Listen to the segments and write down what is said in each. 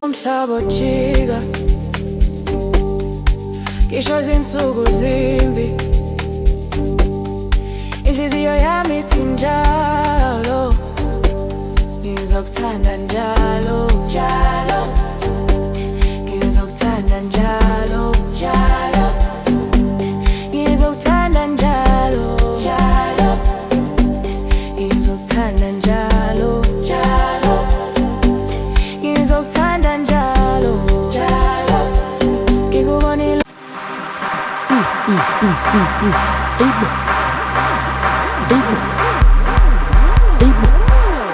Umhlabojika ngisho zinsuku zimbi, inhliziyo yami ithi njalo ngizokuthanda njalo njalo, ngizokuthanda njalo njalo, ngizokuthanda njalo njalo, ngizokuthanda njalo njalo, ngizokuthanda njalo njalo, ngikubonile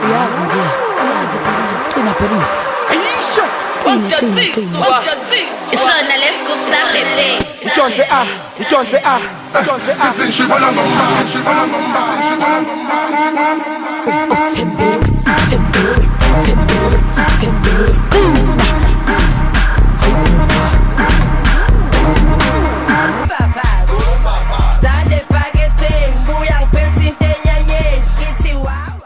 uyazi nje, uyazi Paris, sina Paris. Aisha, Isona lesikusta bebe. itonze ah, itonze ah, itonze ah. Shibala mama, shibala mama, shibala mama. Sale paquete, buya ngiphethe into enyanyeni, ithi wow.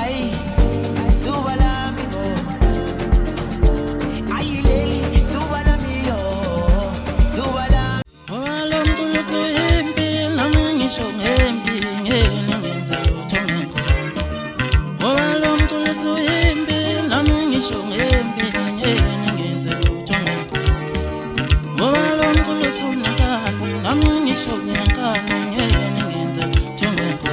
Ay, tuba la migo. Ay leli, tuba la migo. Tuba la. Walo mculo suyimpi, nami ngisho ngempi, ngene ngenza uthongeko. Walo mculo suyimpi, nami ngisho ngempi, ngene ngenza uthongeko. Walo mculo sunakani, nami ngisho ngenkani, ngene ngenza uthongeko.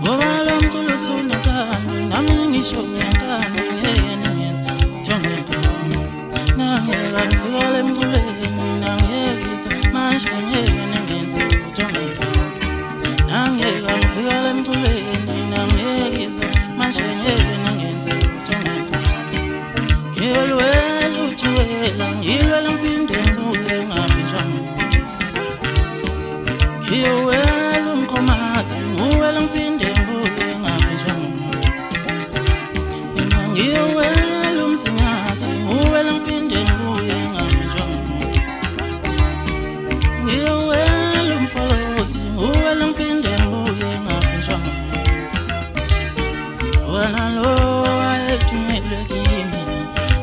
Walo mculo sunakani, nami ngisho ngenkani, ngene ngenza uthongeko. Nangeka ngifikele emculweni, nangekizwa manje ngene ngenza uthongeko. Nangeka ngifikele emculweni, nangekizwa manje ngene ngenza uthongeko. Ngiyolwela uthuwela, ngilwela ngiphinde ngibuye ngavinjani. Ngiyowela umkhomazi, ngiwela ngiphinde ngibuye ngavinjani. Mina ngiyowela umsingathi, ngiwela ngiphinde ngibuye ngavinjani. Ngiyowela umfolozi, ngiwela ngiphinde ngibuye ngavinjani. Wena lo wayethumele kimi,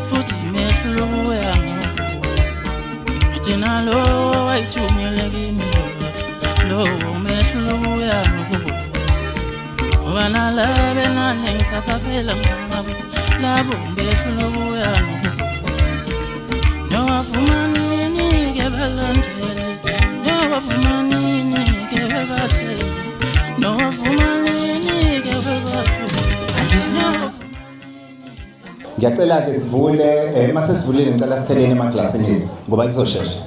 futhi mehlo uyangibuka. Thina lo wayethumele kimi, lo mehlo uyangibuka. Wena labe nane ngisasasela ngabo, labo mehlo uyangibuka. Nowafumanini ke balandele, nowafumanini ke bahlele, nowafumanini ke bathule. Ngiyacela ke sivule mase sivulile ngicela sitheleni emaglasini ethu ngoba izoshesha.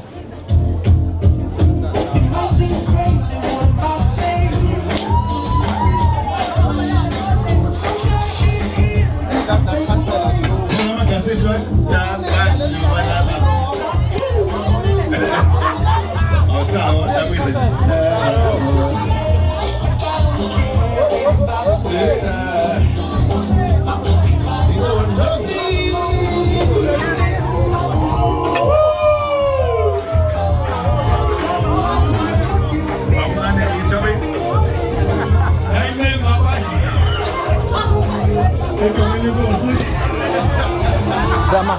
Zama.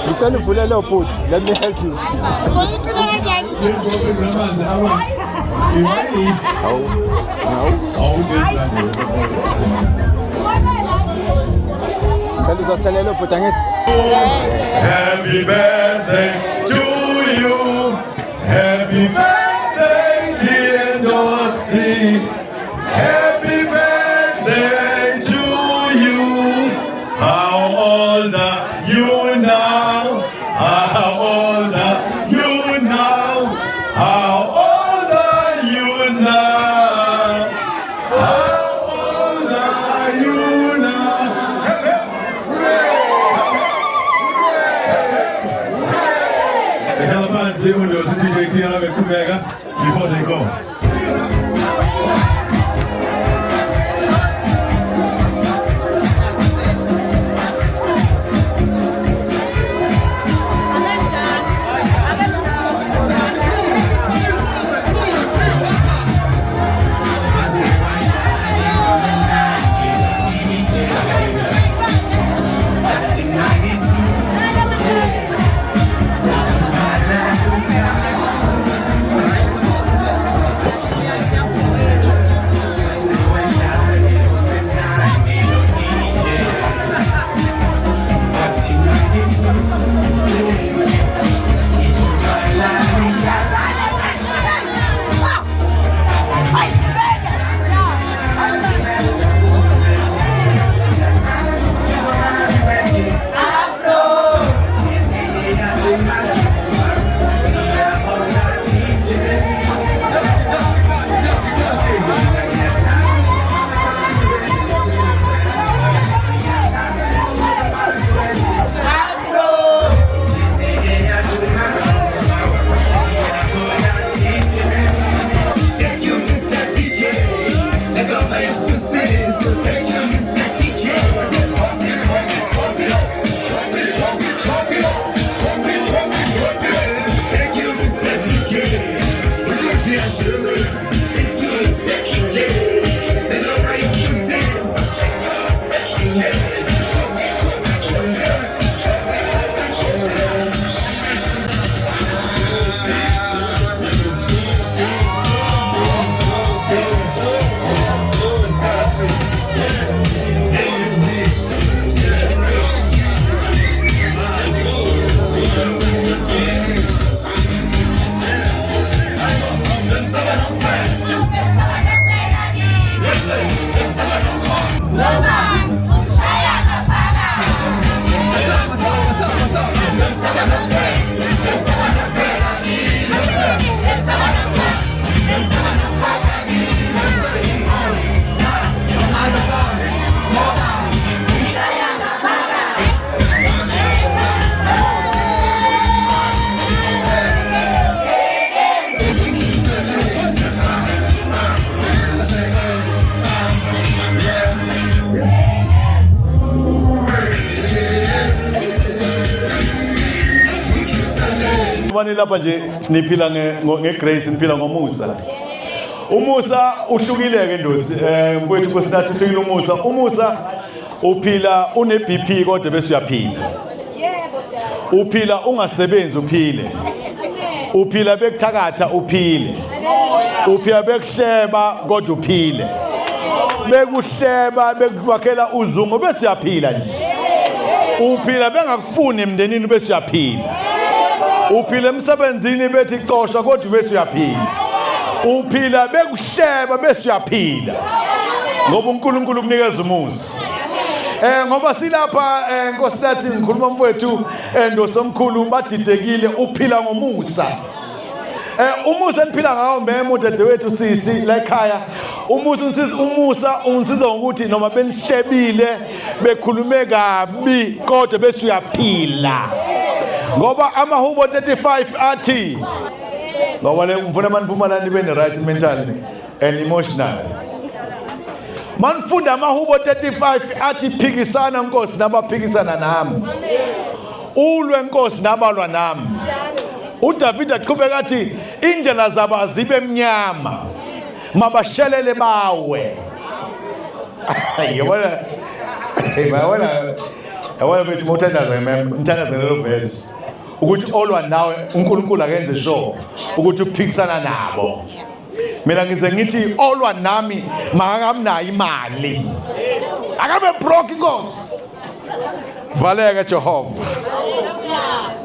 You can't pull a little put. Let me help you. Happy birthday to you. Happy birthday, dear Dossie. Happy birthday to you. How old are you now? How old are you now? How old are you now? How old are you now? The elephants in windows to DJ Tina and Kumega before they go. Manje lapha nje niphila ngegrace niphila ngomusa. Umusa uhlukileke ndosi mfowethu kwesithathu uhlukile umusa. Umusa uphila une BP kodwa bese uyaphila. Uphila ungasebenzi uphile. Uphila bekuthakatha uphile. Uphila bekuhleba kodwa uphile. Bekuhleba bekwakhela uzungu bese uyaphila nje. Uphila bengakufuni emndenini bese uyaphila. Uphila emsebenzini bethi xosha kodwa bese uyaphila. Uphila bekuhleba bese uyaphila. Ngoba uNkulunkulu kunikeza umusa. Ngoba silapha Nkosinathi ngikhuluma mfowethu endosomkhulu badidekile uphila ngomusa. Umusa engiphila ngawo memo dadewethu sisi la ekhaya. Umusa ungisiza ngokuthi noma benihlebile bekhulume kabi kodwa bese uyaphila. Ngoba amahubo 35 athi ngoba le mfuna maniphumalani bene right mentally and emotionally. Manifunda amahubo 35 athi phikisana Nkosi nabaphikisana nami. Ulwe Nkosi nabalwa nami. uDavid aqhubeka athi indlela zabo azibe emnyama mabashelele bawe. Yabona bethi mothandaza lelo verse ukuthi olwa nawe uNkulunkulu akenze sure ukuthi uphikisana nabo. Mina ngize ngithi olwa nami makamnayo imali akabe broke Nkosi. Valeka Jehova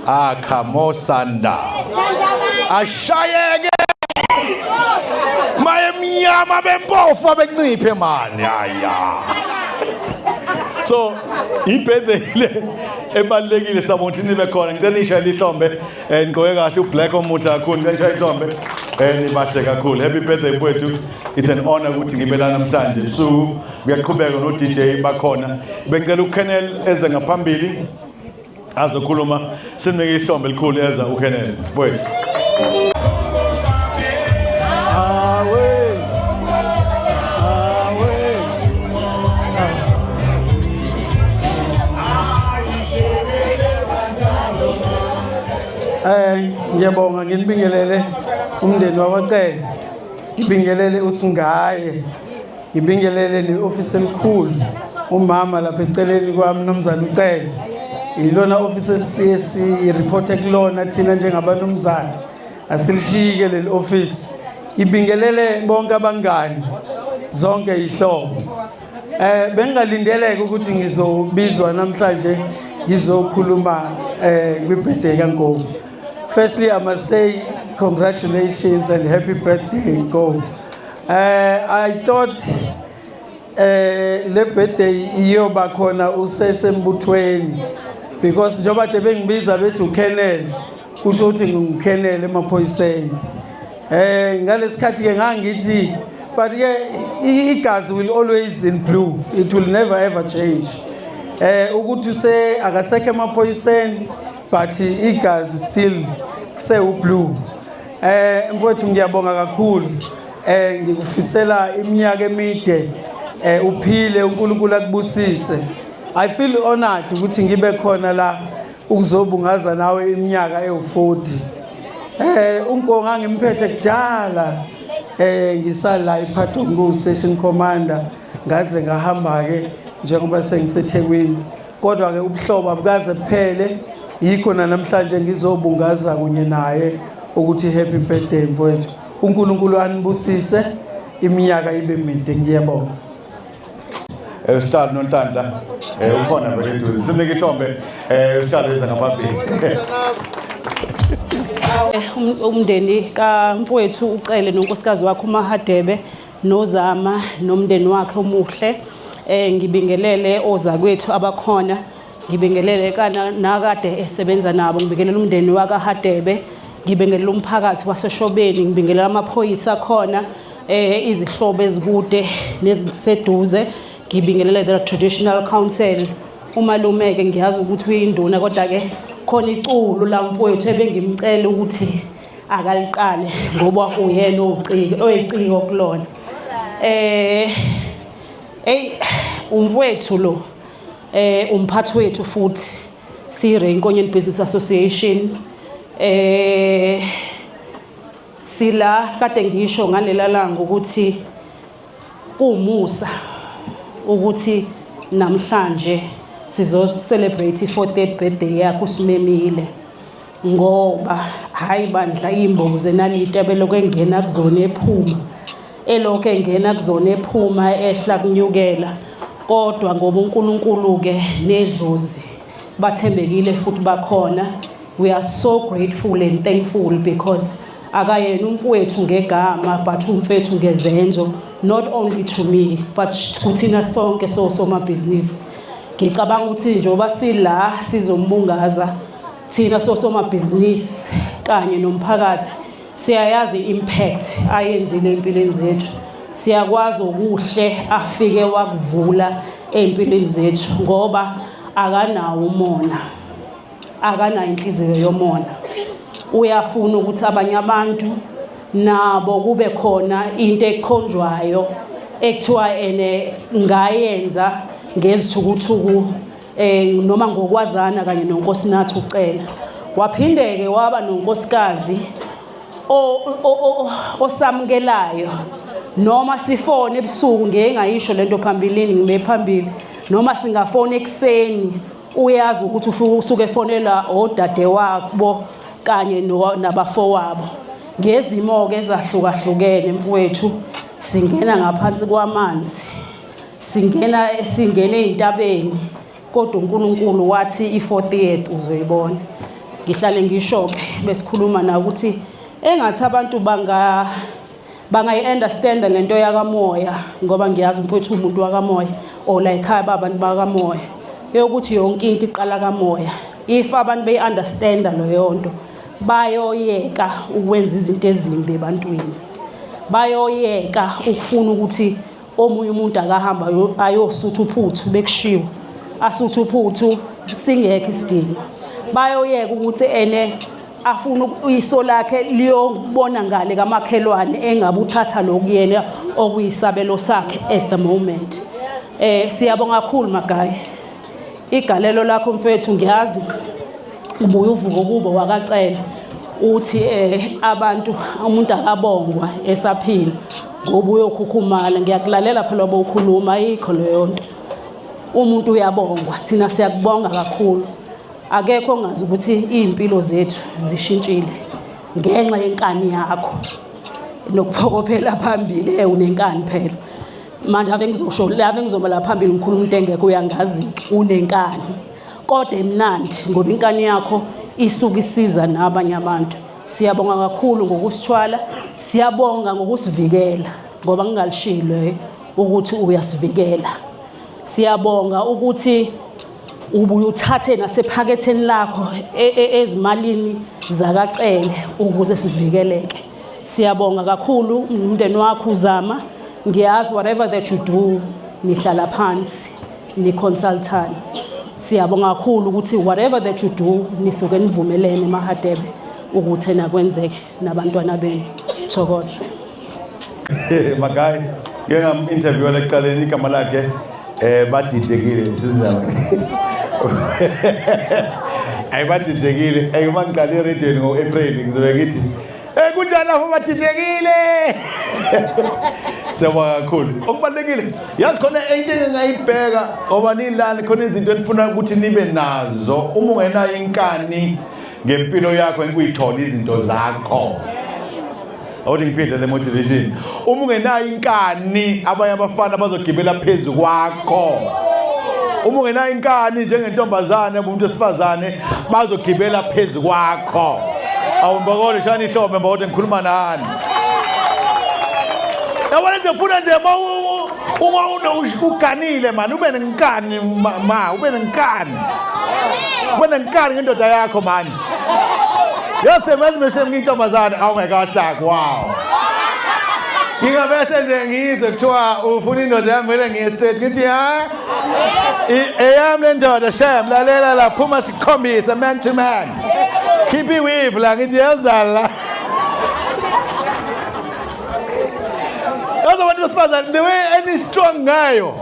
akhamosanda ashayeke mayemnyama bempofu abenciphe mani aya. So ibhedle ebalekile sabonke nibe khona ngicela isha lihlombe ngqoke kahle ublack omuhle kakhulu ngicela ihlombe nibahle kakhulu. Happy birthday mfowethu. It's an honor ukuthi ngibe la namhlanje. So ngiyaqhubeka no DJ bakhona. Bengicela uKennel eze ngaphambili azokhuluma sinike ihlombe elikhulu eza uKennel mfowethu. Ngiyabonga nginibingelele umndeni wakwaCele. Ngibingelele uSingaye. Ngibingelele neoffice elikhulu umama lapha eceleni kwami nomzana uCele. Ilona office CSC report kulona thina njengabanumzana. Asilishike leli office. Ngibingelele bonke abangani zonke ihlobo. Bengalindeleke ukuthi ngizobizwa namhlanje ngizokhuluma kwibirthday kaNkomo. Firstly, I must say congratulations and happy birthday, Nkomo. I thought le birthday iyoba khona usesembuthweni because njengoba bengibiza bethi uKennel kusho ukuthi ngiKennel emaphoyiseni. Ngalesikhathi ke ngangithi but igazi will always in blue. It will never ever change. Ukuthi use akasekho emaphoyiseni but igazi still kuse ublue. Mfowethu ngiyabonga kakhulu. Ngikufisela iminyaka emide uphile uNkulunkulu akubusise. I feel honored ukuthi ngibe khona la ukuzobungaza nawe iminyaka ewu40. Unkonga ngimphethe kudala ngisala iPhathongo station commander ngaze ngahamba ke njengoba sengiseThekwini. Kodwa ke ubuhlobo abukaze kuphele yikho namhlanje ngizobungaza kunye naye ukuthi happy birthday mfowethu. uNkulunkulu anibusise iminyaka ibe mide. Ngiyabonga. Start noNhlanhla ukhona vele eduze sinike ihlombe uhlala eza ngaphambili. Umndeni kaMfowethu uCele nonkosikazi wakhe uMahadebe noZama nomndeni wakhe omuhle. Ngibingelele ozakwethu abakhona. Ngibingelele kana nakade esebenza nabo. Ngibingelele umndeni wakaHadebe. Ngibingelele umphakathi waseShobeni. Ngibingelele amaphoyisa khona izihlobo ezikude neziseduze. Ngibingelele the traditional council. Umalume ke ngiyazi ukuthi uyinduna kodwa ke khona iculo la Mfowethu ebengimcela ukuthi akaliqale ngoba uyena oyiciko kulona. Umfowethu lo umphathi wethu futhi siRenkonyeni Business Association. Sila kade ngisho ngalela langa ukuthi kumusa ukuthi namhlanje sizo celebrate i40th birthday yakhe uSimemile ngoba hayi bandla imboze nalitebelo kengena kuzona ephuma elokho engena kuzona ephuma ehla kunyukela kodwa ngoba uNkulunkulu ke nedlozi bathembekile futhi bakhona. We are so grateful and thankful because akayena umfowethu ngegama but umfethu ngezenzo, not only to me but kuthina sonke somabhizinisi. Ngicabanga ukuthi njengoba sila sizombungaza thina somabhizinisi kanye nomphakathi siyayazi impact ayenzile empilweni zethu. Siyakwazi okuhle afike wakuvula empilweni zethu ngoba akanawo umona. Akanayo inhliziyo yomona. Uyafuna ukuthi abanye abantu nabo kube khona into ekhonjwayo ekuthiwa ngayenza ngezithukuthuku noma ngokwazana kanye nonkosinathi ucela. Waphindeke waba nonkosikazi osamukelayo noma sifone ebusuku ngeke ngayisho lento phambilini ngibe phambili noma singafona ekseni uyazi ukuthi usuke efonela odade wabo kanye nabafowabo ngezimo ke ezahlukahlukene mfowethu singena ngaphansi kwamanzi singene ezintabeni kodwa uNkulunkulu wathi i40th uzoyibona. Ngihlale ngisho ke besikhuluma na ukuthi engathi abantu bangayi-understand lento yakamoya ngoba ngiyazi mfowethu umuntu wakamoya la ekhaya babantu bakamoya yokuthi yonke into iqala kamoya. If abantu beyi-understanda leyo nto bayoyeka ukwenza izinto ezimbi ebantwini, bayoyeka ukufuna ukuthi omunye umuntu akahamba ayosutha uphuthu bekushiwo asutha uphuthu singekho isidingo. Bayoyeka ukuthi afuna iso lakhe liyobona ngale kamakhelwane engabe uthatha lokuyena okuyisabelo sakhe at the moment. Siyabonga kakhulu Magayi. Igalelo lakho mfethu ngiyazi ubuye uvuka kubo wakacela uthi abantu umuntu akabongwa esaphila ngoba uyokhukhumala. Ngiyakulalela phela obukhuluma ayikho leyo nto. Umuntu uyabongwa thina siyakubonga kakhulu. Akekho ongazi ukuthi impilo zethu zishintshile ngenxa yenkani yakho nokuphokophela phambili unenkani phela. Manje ave ngizosho lave ngizoba la phambili ngikhuluma into engekho uyangazi unenkani kodwa emnandi ngoba inkani yakho isuka isiza nabanye abantu. Siyabonga kakhulu ngokusithwala, siyabonga ngokusivikela ngoba ngingalishilo ukuthi uyasivikela. Siyabonga ukuthi ubuye uthathe nasephaketheni lakho ezimalini zakacele ukuze sivikeleke. Siyabonga kakhulu umndeni wakho uzama. Ngiyazi whatever that you do nihlala phansi ni consultant. Siyabonga kakhulu ukuthi whatever that you do nisuke nivumelene eMahadebe ukuthi nakwenzeke nabantwana benu. Thokoza. Magayi ngiyam interview leqaleni igama lakhe badidekile sizizaba. Ayibadidekile ayimangqale radio ngo-April ngizobe ngithi kunjani lapho badidekile. Siyabonga kakhulu. Okubalekile yazi khona into engingayibheka ngoba nilana khona izinto enifuna ukuthi nibe nazo uma ungenayo inkani ngempilo yakho engikuyithola izinto zakho. Awuthi ngiphinde le motivation. Uma ungenayo inkani abanye abafana bazogibela phezulu kwakho. Uma ungenayo inkani njengentombazane umuntu esifazane bazogibela phezulu kwakho. Awumbokole shani ihlombe mbodo ngikhuluma nani. Yabona nje ufuna nje uganile man ube nenkani ube nenkani. Ube nenkani ngendoda yakho man. Yasebenza meshem ngintombazane awungekahlaka wow. Ngingabese nje ngizwe kuthiwa ufuna indoda yami vele ngiye-straight ngithi eyami le ndoda shem lalela la phuma sikhombisa man to man. Keep it with la ngithi yazala. Yazi abantu besifazane the way any strong ngayo.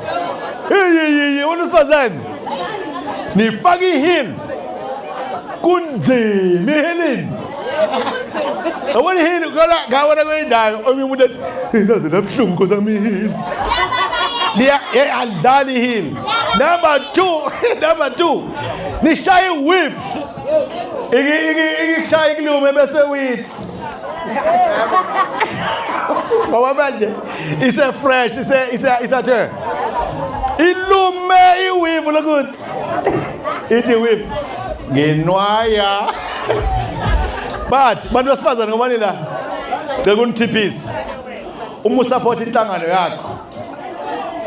Umuntu besifazane nifaki him kunzima ihelini. Awona hini ngawona kwindawo omunye umuntu ethi naze nabuhlungu nkosi yami ihili. Alidali him. Number two nishaye whip. Ikishaya iklume bese wits. Ngoba manje ise fresh ise ilume iwip lokuthi ithi whip ngenwaya. But bantu basifazana ngobani la cela unithiphise uma usupport inhlangano yakho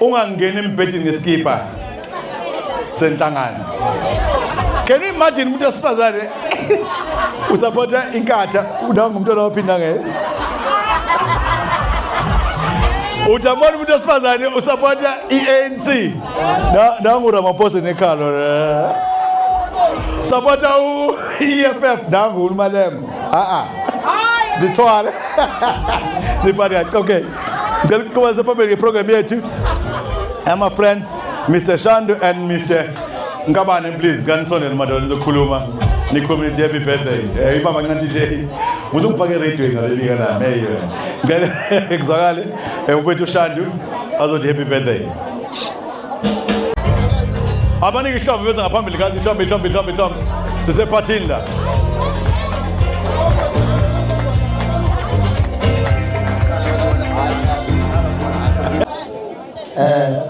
ungangena embhedini ngeskipa senhlangano. Can you imagine umuntu osifazane usupporta inkatha unangumntwana waphinda ngeke utamona umuntu osifazane usupporta iANC nangu Ramaphosa nekhalo supporta uEFF nangu uMalembe zithwala ziphatha okay ngicela ukuqhubeka phambili ngeprogram yethu my friends Mr. Shandu and Mr. Ngabane please kanisonele madoda nizokhuluma ni community happy birthday ibamba ncanti nje uzongifaka eradioini ngalebika nami ngicela ekuzakale mfowethu Shandu azothi happy birthday abaningi ihlobo beza ngaphambili kazi ihlobo sisephathini la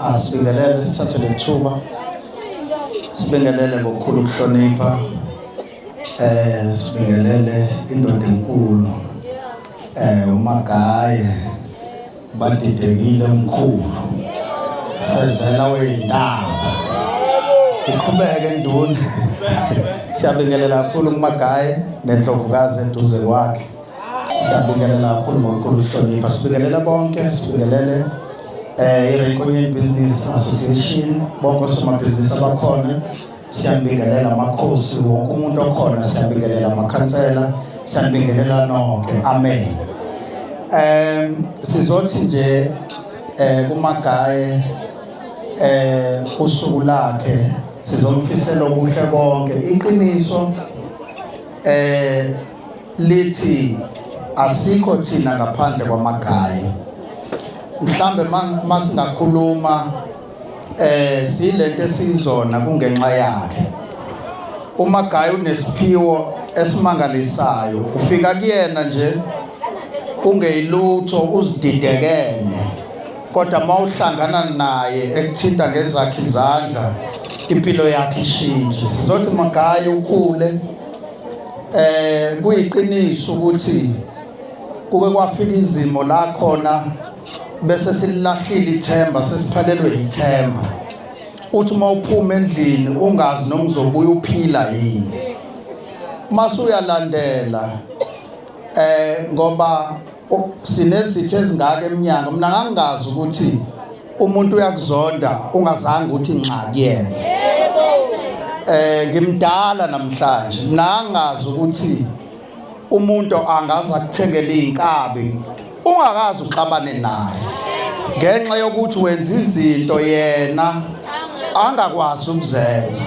asibingelele sithathe lethuba sibingelele ngokukhulu ukuhlonipha sibingelele indoda enkulu uMagaye badidekile umkhulu fezela weyintaba iqhubeke nduna siyabingelela kakhulu uMagaye nendlovukazi eduze kwakhe siyabingelela kakhulu ngokukhulu ukuhlonipha sibingelela bonke sibingelele iReunion Business Association bonke osomabhizinisi abakhona siyabingelela amakhosi wonke umuntu okhona siyabingelela amakhansela siyabingelela nonke amen sizothi nje kuMagaye usuku lakhe sizomfisela okuhle konke iqiniso lithi asikho thina ngaphandle kwaMagaye mhlambe masingakhuluma silento esizona kungenxa yakhe uMagaye unesiphiwo esimangalisayo ufika kuyena nje ungeyilutho uzididekele kodwa mawuhlangana naye ekuthinta ngezakhe izandla impilo yakhe ishintshe sizothi uMagaye ukhule kuyiqiniso ukuthi kuke kwafika izimo la khona bese silahlile ithemba sesiphelelwe ithemba uthi mawuphuma endlini ungazi noma uzobuya uphila yini mase uyalandela ngoba sinezitho ezingaka eminyaka mina ngangazi ukuthi umuntu uyakuzonda ungazange uthi nxa kuyena ngimdala namhlanje nangazi ukuthi umuntu angaza akuthengela izinkabi ungakazi uxabane naye ngenxa yokuthi wenza izinto yena angakwazi ukuzenza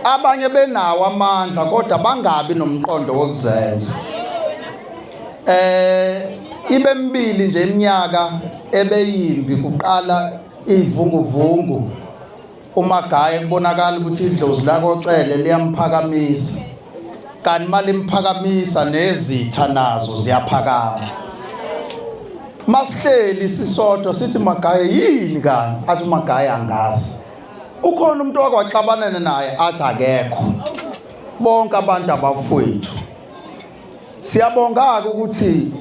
abanye benawo amandla kodwa bangabi nomqondo wokuzenza ibe mbili nje iminyaka ebeyimbi kuqala ivunguvungu uMagaye kubonakala ukuthi idlozi lakocele liyamphakamisa kanti mali imphakamisa nezitha nazo ziyaphakama masihleli sisodwa sithi Magaye yini kanti athi uMagaye angazi ukhona umuntu wakwaxabanene naye athi akekho bonke abantu abafowethu siyabonga ukuthi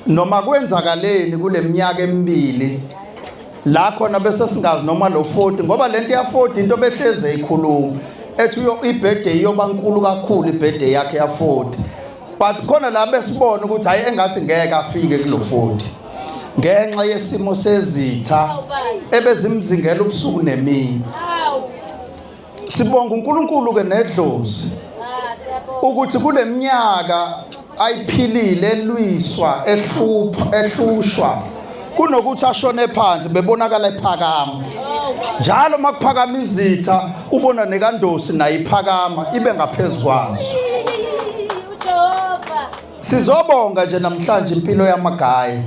noma kwenzakaleni kule minyaka emibili la khona bese singazi noma lo 40 ngoba lento ya 40 into behleze ikhuluma ethi ibirthday iyoba nkulu kakhulu ibirthday yakhe ya 40 but khona la besibona ukuthi hayi engathi ngeke afike kulo 40 ngenxa yesimo sezitha ebezimzingela ubusuku nemini sibonga uNkulunkulu ke nedlozi ukuthi kule minyaka ayiphilile elwiswa ehlushwa kunokuthi ashone phansi bebonakala ephakama njalo makuphakama izitha ubona nekandosi nayiphakama ibe ngaphezulu kwazo sizobonga nje namhlanje impilo yaMagaye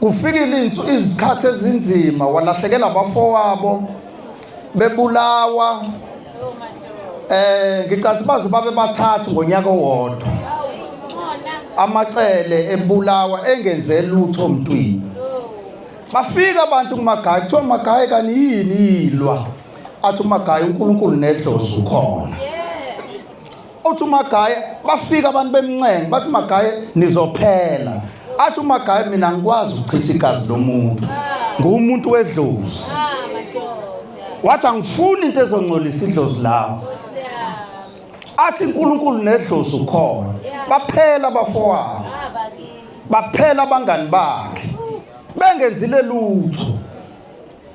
kufikile izikhathi ezinzima walahlekela abafowabo bebulawa ngicathi baze babe bathathu ngonyaka owodwa amacele ebulawa engenze lutho omntwini bafika abantu kuMagaye kuthiwa uMagaye kani yini yilwa athi uMagaye uNkulunkulu nedlozi ukhona uthi uMagaye bafika abantu bemncenga bathi uMagaye nizophela athi uMagaye mina ngikwazi ukuchitha igazi lomuntu ngumuntu wedlozi wathi angifuni into ezongcolisa idlozi lawo. Athi uNkulunkulu nedlozi ukhona. Baphela abafowabo. Baphela abangani bakhe. Bengenzile lutho.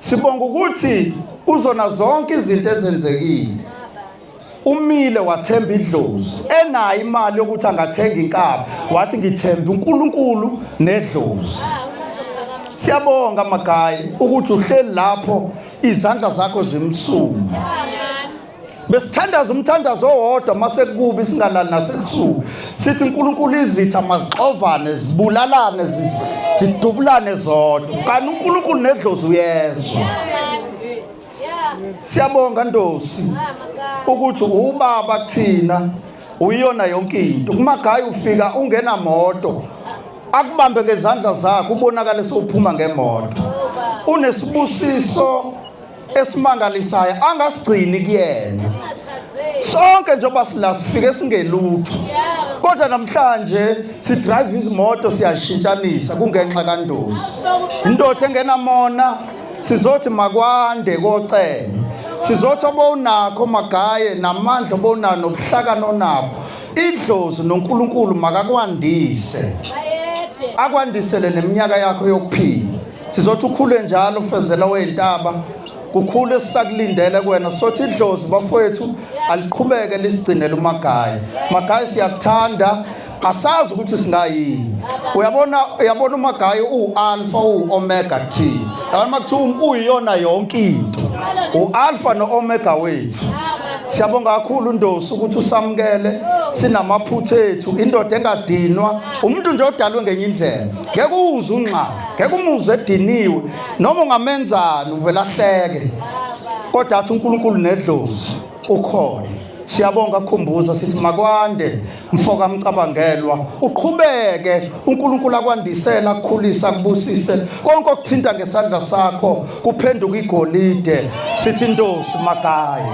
Sibonga ukuthi uzona zonke izinto ezenzekile. Umile wathemba idlozi. Enayo imali yokuthi angathenga inkaba. Wathi ngithemba uNkulunkulu nedlozi. Siyabonga Magayi ukuthi uhleli lapho izandla zakho zimsuma. Besithandaza umthandazo owodwa mase kubi singalali nasebusuku. Sithi uNkulunkulu izitha mazixovane zibulalane zidubulane zodwa. Kanti uNkulunkulu nedlozi uyezwa. Siyabonga Ndosi ukuthi ubaba kuthina uyiyona yonke into. kuMagayi ufika ungena moto akubambe ngezandla zakhe ubonakala sophuma ngemoto. Unesibusiso esimangalisayo angasigcini kuyena. Sonke njengoba silasifike singelutho. Kodwa namhlanje si drive izimoto siyashintshanisa kungenxa kaNdosi. Indoda engenamona sizothi makwande kocela. Sizothi obonakho Magayi namandla obonana nobuhlakano onabo. Idlozi noNkulunkulu makakwandise. Akwandisele neminyaka yakho yokuphila. Sizothi ukhule njalo ufezela wentaba. Kukhulu esisakulindele kuwena sothi idlozi bafowethu aliqhubeke lisigcinele uMagayi. Magayi siyakuthanda asazi ukuthi singayini. Uyabona uMagayi uAlpha uOmega T. Yabona makuthiwa uyiyona yonke into. uAlpha noOmega wethu. Siyabonga kakhulu Ndosi ukuthi usamukele sinamaphutha ethu indoda engadinwa umuntu nje odalwe ngenye indlela. Ngeke uze unxa, ngeke umuze ediniwe noma ungamenzani uvela hleke. Kodwa athi uNkulunkulu nedlozi ukhona. Siyabonga kukhumbuza sithi makwande mfoka mcabangelwa uqhubeke uNkulunkulu akwandisela akukhulisa kubusise konke okuthinta ngesandla sakho kuphenduka igolide. Sithi Ndosi Magayi.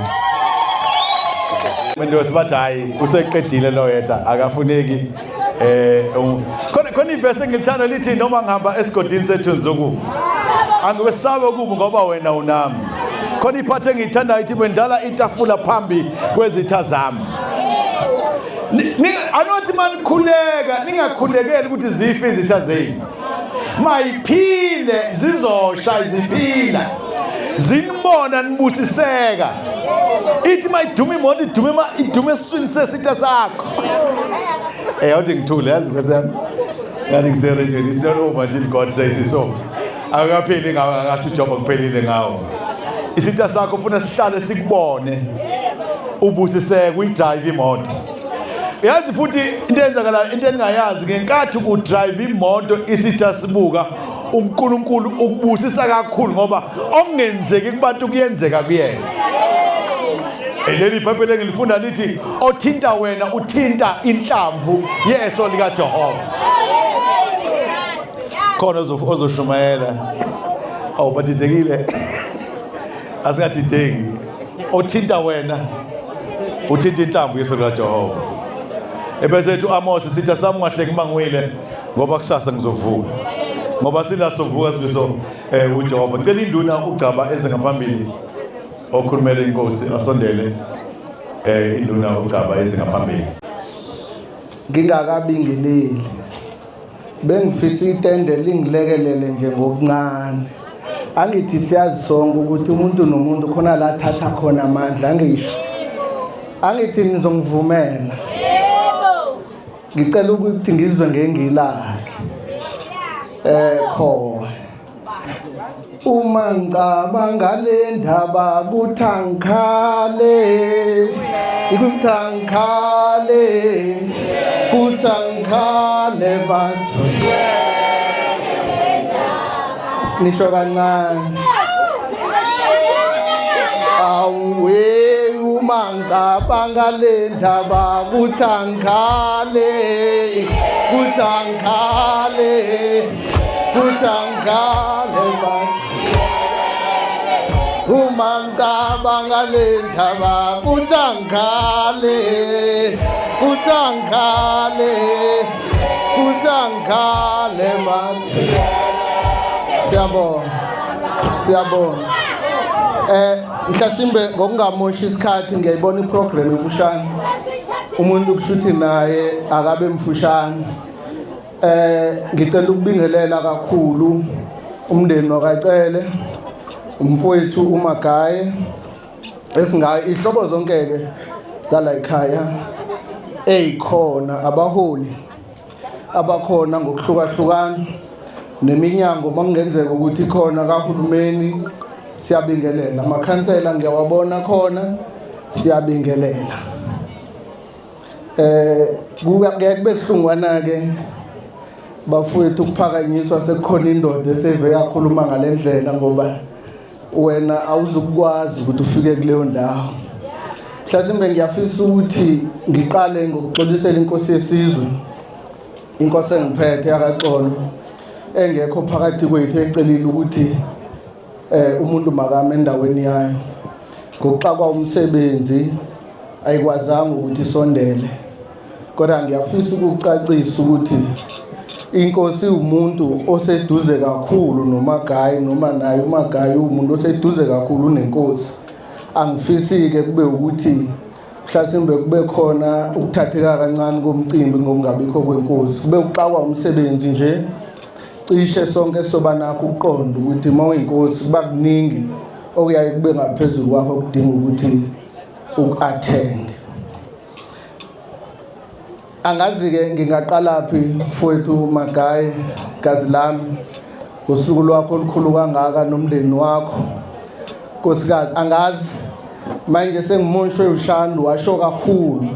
Ndosi bathi hayi useqedile lo yedwa akafuneki khona ivesi engilithanda lithi noma ngihamba esigodini sethu zokufa angiwesabe kubo ngoba wena unami. Khona iphathe engiyithanda ithi wendala itafula phambi kwezitha zami. Anothi manikhuleka ningakhulekeli ukuthi zife izitha zenu. Mayiphile zizosha iziphila. Zinibona nibusiseka. Ithi mayidume imoto idume esiswini sesitha sakho. Awuthi ngithule yazi kwesami. Ngani ngiserejeni it's not over until God says it's over. Akapheli ngasho ujob akuphelile ngawo. Isitha sakho ufuna sihlale sikubone. Ubusiseka uyidrive imoto. Yazi futhi into enzakala into engayazi ngenkathi ukudrive imoto isitha sibuka uNkulunkulu ukubusisa kakhulu ngoba okungenzeki kubantu kuyenzeka kuyena. Leli iBhayibheli engilifunda lithi othinta wena uthinta inhlamvu yeso lika Jehova. Khona ozoshumayela. Badidekile. Asikadideki. Othinta wena uthinta inhlamvu yeso lika Jehova. Ebese ethi Amos sithi sami ngahleki mangiwile ngoba kusasa ngizovuka. Ngoba silasovuka sizo uJehova. Cela induna uGcaba eze ngaphambili. Okhulumela inkosi asondele induna uGcaba eze ngaphambili. Ngingakabingeleli. Bengifisa itende lingilekelele nje ngokuncane. Angithi siyazi sonke ukuthi umuntu nomuntu khona la thatha khona amandla angisho. Angithi nizongivumela. Ngicela ukuthi ngizwe ngengilakhe. Khona uma ngicabanga le ndaba kuthangikhale bathu nisho kancane awe uma ngicabanga le ndaba kuthangikhale bathu uma ngicabanga le ndaba kuthangikhale bathu. Siyabonga Mhlasimbe ngokungamoshi isikhathi ngiyayibona iprogram emfushane. Umuntu kushuthi naye akabe mfushane. Ngicela ukubingelela kakhulu umndeni wakacele, umfowethu uMagaye, esingayo ihlobo zonke ke zala ekhaya eyikhona abaholi abakhona ngokuhlukahlukana neminyango makungenzeka ukuthi khona kahulumeni siyabingelela, amakhansela ngiyawabona khona siyabingelela. Kube buhlungwana ke bafowethu ukuphakanyiswa sekukhona indoda eseve yakhuluma ngalendlela ngoba wena awuzukwazi ukuthi ufike kuleyo ndawo. Mhlasimbe ngiyafisa ukuthi ngiqale ngokuxolisela inkosi yesizwe, inkosi engiphethe yakaXolo engekho phakathi kwethu ecelile ukuthi umuntu makame endaweni yayo ngokuxakwa umsebenzi ayikwazanga ukuthi isondele. Kodwa ngiyafisa ukucacisa ukuthi inkosi umuntu oseduze kakhulu noMagaye, noma naye uMagaye umuntu oseduze kakhulu nenkosi. Angifisi ke kube ukuthi mhlasimbe kube khona ukuthatheka kancane komcimbi ngokungabikho kwenkosi, kube uxakwa umsebenzi nje. Cishe sonke soba nakho ukuqonda ukuthi uma uyinkosi kuba kuningi okuyaye kube ngaphezulu kwakho kudinga ukuthi uku-attend. Angazi ke ngingaqala phi mfowethu Magaye gazi lami ngosuku lwakho olukhulu kangaka nomndeni wakho nkosikazi. Angazi manje sengimonshwe uShando washo kakhulu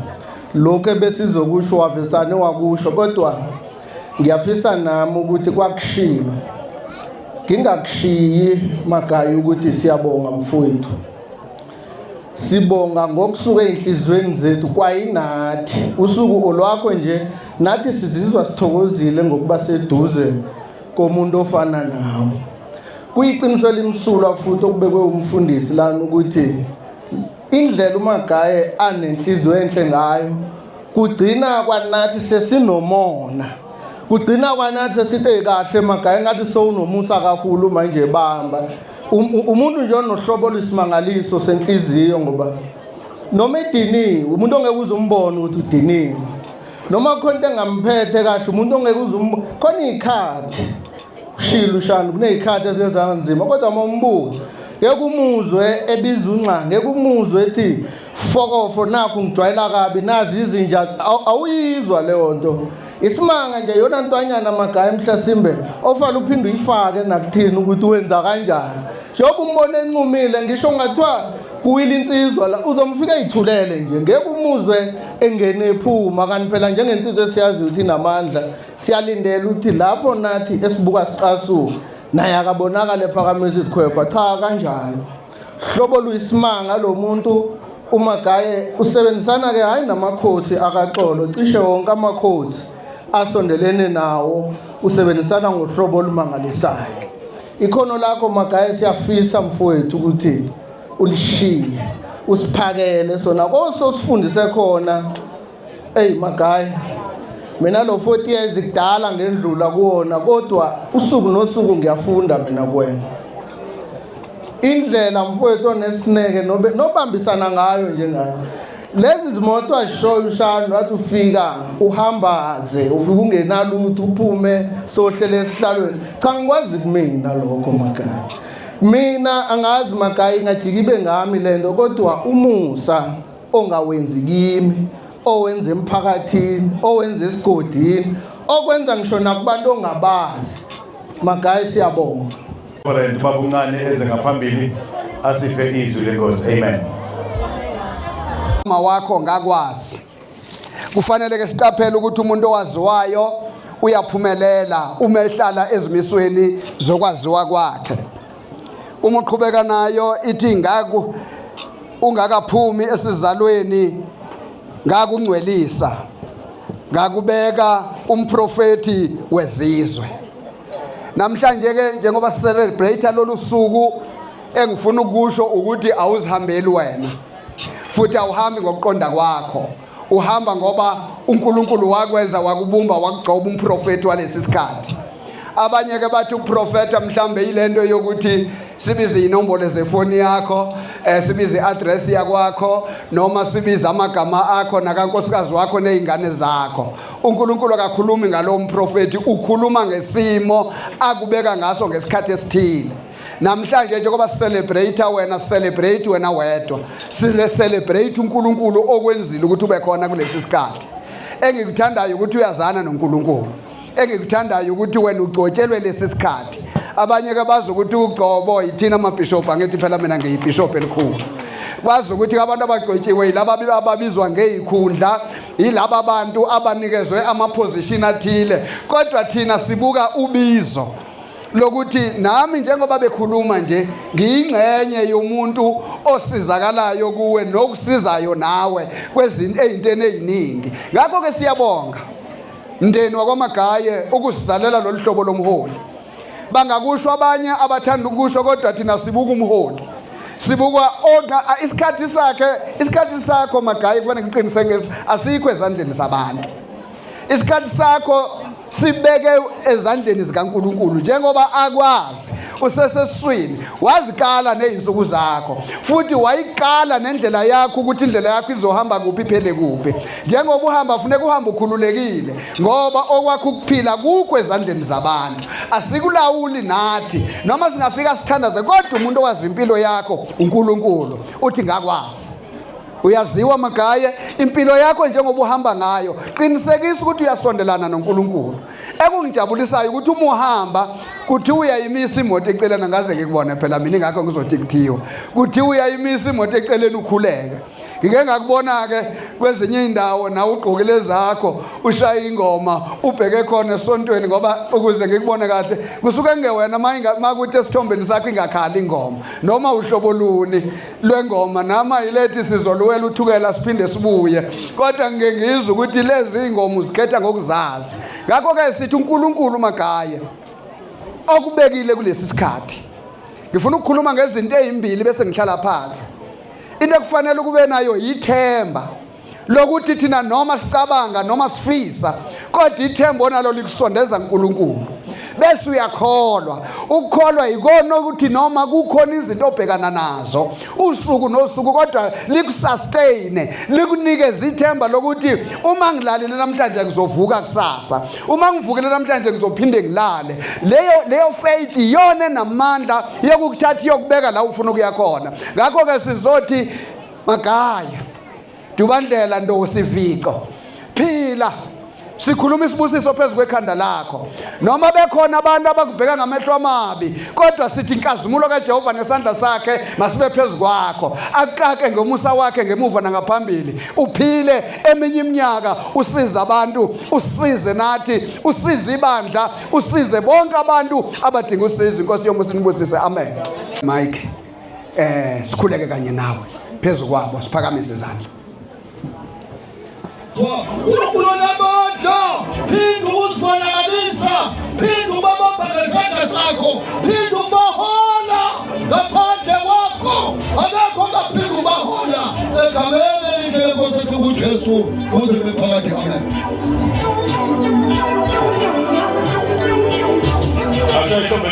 lokho ebesizokusho wavesane wakusho, kodwa ngiyafisa nami ukuthi kwakushilo ngingakushiyi Magaye ukuthi siyabonga mfowethu. Sibonga ngokusuka enhlizweni zethu kwayinathi usuku olwakho nje nathi sizizwa sithokozile ngokuba seduze komuntu ofana nawe. Kuyiqiniso elimsulwa futhi okubekwe umfundisi lana ukuthi indlela uMagaye anenhliziyo enhle ngayo kugcina kwanathi sesinomona, kugcina kwanathi sesithi kahle Magaye ngathi sowunomusa kakhulu manje bamba. Umuntu nje onohlobo olusimangaliso senhliziyo ngoba noma ediniwe umuntu ongeke uzumbone ukuthi udiniwe, noma khona into engamphethe kahle umuntu ongeke uzumbone. Khona ikhathi ushilo uShando kunezikhathi ezenza kanzima, kodwa uma umbuzo ngeke umuzwe ebiza unxa, ngeke umuzwe ethi fokofo nakho ngijwayela kabi nazi izinja, awuyizwa leyo nto. Isimanga nje yona ntwanyana Magaye mhlasimbe ofala uphinde uyifake nakuthini ukuthi wenza kanjani. Njengoba umbone encumile ngisho ngathiwa kuwile insizwa la uzomfika eyithulele nje, ngeke umuzwe engene ephuma. Kanti phela njengensizwe esiyazi ukuthi inamandla siyalindela ukuthi lapho nathi esibuka sicasuka naye akabonakala ephakamisa isikhwepha. Cha kanjalo hlobo luyisimanga lo muntu uMagaye usebenzisana ke hayi namakhosi akaXolo, cishe wonke amakhosi asondelene nawo usebenzisana ngohlobo olumangalisayo. Ikhono lakho Magaye siyafisa mfowethu ukuthi ulishiye usiphakele sona koso sifundise khona. Magaye mina lo 40 years kudala ngendlula kuona, kodwa usuku nosuku ngiyafunda mina kuwena. Indlela mfowethu onesineke nobambisana ngayo njengayo. Lezi zimoto azishoyo uShando wathi ufika uhambaze ufike ungenalutho uphume sohlele esihlalweni. Cha ngikwazi kumina lokho Magaye. Mina angazi Magaye ngajika ibe ngami lento, kodwa umusa ongawenzi kimi, owenza emphakathini, owenza esigodini, okwenza ngisho nakubantu ongabazi. Magaye siyabonga. Reverend Babuncane eze ngaphambili asiphe izwi lenkosi. Amen. Wakho ngakwazi kufanele ke siqaphele ukuthi umuntu owaziwayo uyaphumelela uma ehlala ezimisweni zokwaziwa kwakhe. Uma uqhubeka nayo ithi ngaku ungakaphumi esizalweni ngakungcwelisa, ngakubeka umprofeti wezizwe. Namhlanje ke njengoba celebrate lolu suku engifuna ukusho ukuthi awuzihambeli wena, futhi awuhambi ngokuqonda kwakho, uhamba ngoba uNkulunkulu wakwenza wakubumba wakugcoba umprofeti walesi sikhathi. abanye ke bathi uprofeta mhlambe yilento yokuthi sibize inombolo zefoni yakho, sibize iaddress yakwakho, noma sibize amagama akho nakankosikazi wakho nezingane zakho. uNkulunkulu akakhulumi ngalo mprofeti, ukhuluma ngesimo akubeka ngaso ngesikhathi esithile. Namhlanje njengoba celebrate wena, celebrate wena wedwa, celebrate uNkulunkulu okwenzile ukuthi ube khona kulesi sikhathi. Engikuthandayo ukuthi uyazana noNkulunkulu, engikuthandayo ukuthi wena ugcotshelwe lesi sikhathi. Abanye ke bazi ukuthi uGcobo yithina amabishop, angithi phela mina ngiyibishop elikhulu. Bazi ukuthi abantu abagcotshiwe yilaba ababizwa ngezikhundla, yilaba abantu abanikezwe amaposition athile, kodwa thina sibuka ubizo lokuthi nami njengoba bekhuluma nje ngiyingcenye yomuntu osizakalayo kuwe nokusizayo nawe kwezinto ezintene eziningi. Ngakho ke siyabonga mndeni wakwaMagaye ukusizalela lo hlobo lomholi. Bangakusho abanye abathanda ukusho, kodwa thina sibuka umholi, sibuka isikhathi sakho Magaye kufanele ngiqiniseke asikho ezandleni zabantu. Isikhathi sakho sibeke ezandleni zikaNkulunkulu njengoba akwazi useseswini, wazikala nezinsuku zakho futhi wayikala nendlela yakho ukuthi indlela yakho izohamba kuphi iphele kuphi. Njengoba uhamba funeka uhambe ukhululekile ngoba okwakho ukuphila kukho ezandleni zabantu, asikulawuli nathi noma singafika sithandaze, kodwa umuntu owazi impilo yakho uNkulunkulu uthi ngakwazi. Uyaziwa Magaye impilo yakho njengoba uhamba ngayo, qinisekisa ukuthi uyasondelana noNkulunkulu. Ekungijabulisayo ukuthi uma uhamba kuthi uyayimisa imoto eceleni, ngaze ngikubone phela mina ingakho ngizothi kuthiwa kuthi uyayimisa imoto eceleni ukhuleke. Ngike ngakubona ke kwezinye indawo na ugqokile zakho ushaya ingoma ubheke khona esontweni, ngoba ukuze ngikubone kahle kusuke ngewena makuthi esithombeni sakho ingakhali ingoma noma uhlobo luni lwengoma, nama yilethi sizoluwela uthukela siphinde sibuye, kodwa ngeke ngizwe ukuthi lezi ingoma uzikhetha ngokuzazi. Ngakho ke sithi uNkulunkulu Magaye okubekile kulesi sikhathi. Ngifuna ukukhuluma ngezinto ezimbili bese ngihlala phansi. Into ekufanele kube nayo yithemba lokuthi thina noma sicabanga noma sifisa, kodwa ithemba onalo likusondeza kuNkulunkulu. Bese uyakholwa. Ukukholwa ikona ukuthi noma kukhona izinto obhekana nazo usuku nosuku, kodwa likusustain, likunikeza ithemba lokuthi uma ngilalile namhlanje ngizovuka kusasa, uma ngivukile namhlanje ngizophinde ngilale. Leyo faith iyona namandla yokukuthatha iyokubeka la ufuna ukuya khona. Ngakho ke sizothi Magaye, dubandlela ndosivico, phila, sikhuluma isibusiso phezu kwekhanda lakho. Noma bekhona abantu abakubheka ngamehlo amabi, kodwa sithi inkazimulo kaJehova nesandla sakhe masibe phezu kwakho, aqake ngomusa wakhe ngemuva nangaphambili. Uphile eminye iminyaka usiza abantu, usize nathi, usize ibandla, usize bonke abantu abadinga usizo. Inkosi yomusa inibusise. Amen. Mike, sikhuleke kanye nawe phezu kwabo, siphakamise izandla. uNkulunkulu namandla, phinda uzibonakalisa, phinda ubabamba ngesandla sakho, phinda ubahola ngaphandle kwakho, akekho ongaphinda ubahola egameni elingelenkosi yethu uJesu kuze bephakathi. Amen. Acha esto me